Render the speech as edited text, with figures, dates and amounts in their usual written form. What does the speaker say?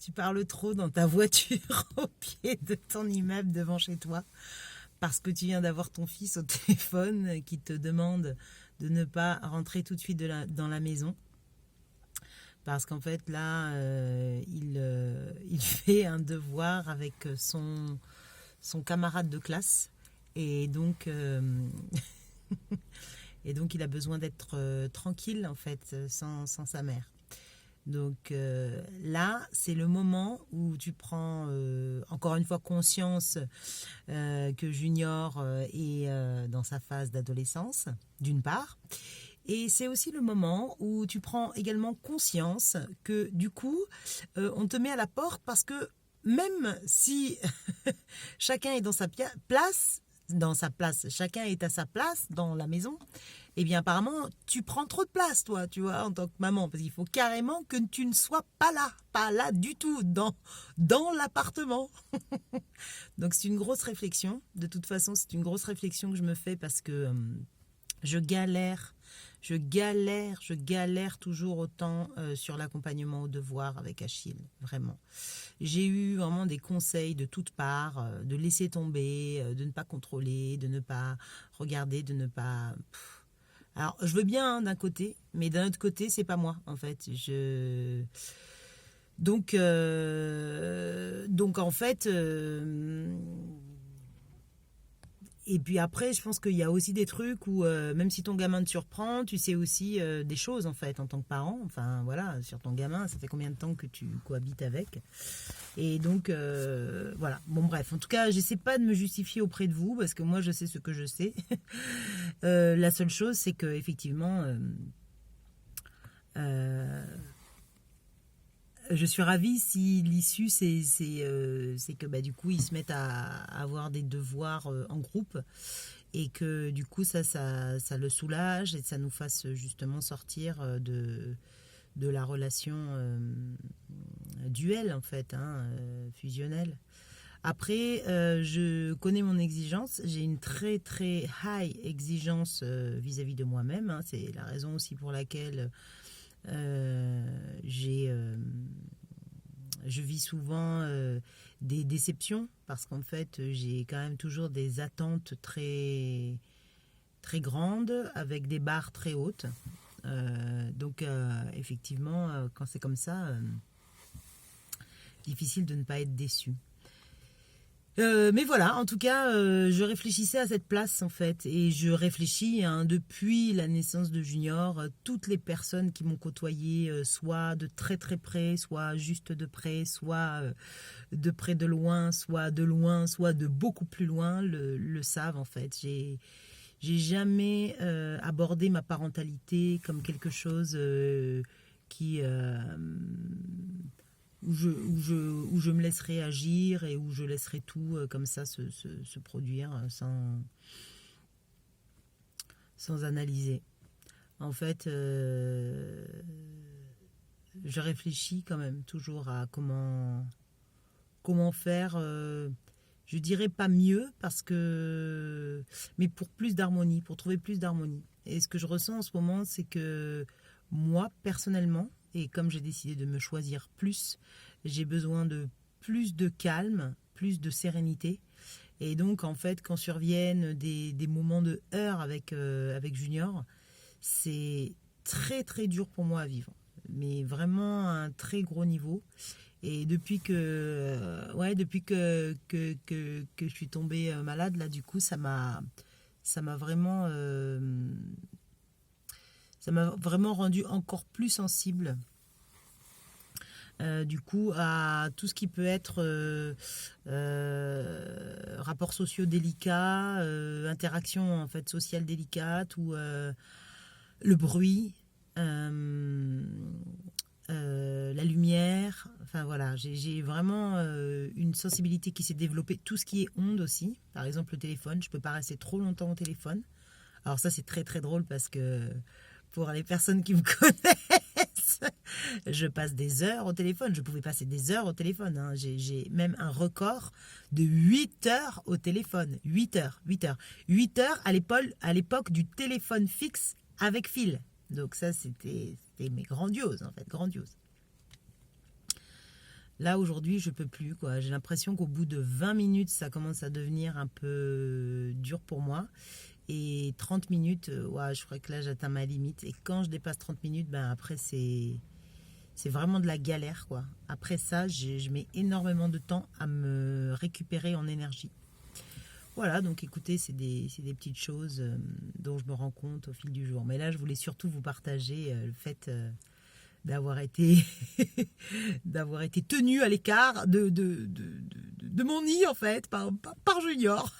Tu parles trop dans ta voiture au pied de ton immeuble devant chez toi parce que tu viens d'avoir ton fils au téléphone qui te demande de ne pas rentrer tout de suite dans la maison. Parce qu'en fait, là, il fait un devoir avec son camarade de classe. Et donc, il a besoin d'être tranquille, en fait, sans sa mère. Donc là, c'est le moment où tu prends encore une fois conscience que Junior est dans sa phase d'adolescence, d'une part. Et c'est aussi le moment où tu prends également conscience que du coup, on te met à la porte parce que même si chacun est dans sa place, chacun est à sa place dans la maison, eh bien apparemment, tu prends trop de place, toi, tu vois, en tant que maman, parce qu'il faut carrément que tu ne sois pas là du tout, dans l'appartement. Donc c'est une grosse réflexion. De toute façon, c'est une grosse réflexion que je me fais parce que je galère toujours autant sur l'accompagnement au devoir avec Achille, vraiment. J'ai eu vraiment des conseils de toutes parts, de laisser tomber, de ne pas contrôler, de ne pas regarder, de ne pas... Alors, je veux bien d'un côté, mais d'un autre côté, c'est pas moi, en fait. Donc en fait... Et puis après, je pense qu'il y a aussi des trucs où, même si ton gamin te surprend, tu sais aussi des choses, en fait, en tant que parent. Enfin, voilà, sur ton gamin, ça fait combien de temps que tu cohabites avec. Et donc, voilà. Bon, bref. En tout cas, j'essaie pas de me justifier auprès de vous, parce que moi, je sais ce que je sais. La seule chose, c'est que effectivement, je suis ravie si l'issue, c'est que bah, du coup, ils se mettent à avoir des devoirs en groupe et que du coup, ça le soulage et que ça nous fasse justement sortir de la relation duel, en fait, fusionnelle. Après, je connais mon exigence. J'ai une très, très high exigence vis-à-vis de moi-même. C'est la raison aussi pour laquelle je vis souvent des déceptions parce qu'en fait, j'ai quand même toujours des attentes très, très grandes avec des barres très hautes. Donc, effectivement, quand c'est comme ça, difficile de ne pas être déçu. Mais voilà, en tout cas, je réfléchissais à cette place en fait, et je réfléchis depuis la naissance de Junior, toutes les personnes qui m'ont côtoyé, soit de très très près, soit juste de près, soit de près de loin, soit de beaucoup plus loin, le savent en fait. J'ai jamais abordé ma parentalité comme quelque chose qui où je me laisserai agir et où je laisserai tout comme ça se produire sans analyser. En fait, je réfléchis quand même toujours à comment faire, je dirais pas mieux, mais pour plus d'harmonie, pour trouver plus d'harmonie. Et ce que je ressens en ce moment, c'est que moi, personnellement, et comme j'ai décidé de me choisir plus, j'ai besoin de plus de calme, plus de sérénité. Et donc, en fait, quand surviennent des moments de heurts avec Junior, c'est très, très dur pour moi à vivre. Mais vraiment à un très gros niveau. Et depuis que je suis tombée malade, là, du coup, ça m'a vraiment... ça m'a vraiment rendu encore plus sensible du coup à tout ce qui peut être rapports sociaux délicats, interactions en fait sociales délicates ou le bruit, la lumière, enfin voilà, j'ai vraiment une sensibilité qui s'est développée, tout ce qui est ondes aussi, par exemple le téléphone, je peux pas rester trop longtemps au téléphone. Alors ça c'est très très drôle parce que pour les personnes qui me connaissent, je passe des heures au téléphone. Je pouvais passer des heures au téléphone. J'ai même un record de 8 heures au téléphone. 8 heures. 8 heures à l'époque du téléphone fixe avec fil. Donc ça, c'était mais grandiose, en fait. Grandiose. Là, aujourd'hui, je peux plus, quoi. J'ai l'impression qu'au bout de 20 minutes, ça commence à devenir un peu dur pour moi. Et 30 minutes, ouais, je crois que là, j'atteins ma limite. Et quand je dépasse 30 minutes, ben après, c'est vraiment de la galère, quoi. Après ça, je mets énormément de temps à me récupérer en énergie. Voilà, donc écoutez, c'est des petites choses dont je me rends compte au fil du jour. Mais là, je voulais surtout vous partager le fait d'avoir été, d'avoir été tenu à l'écart de mon nid, en fait, par Junior.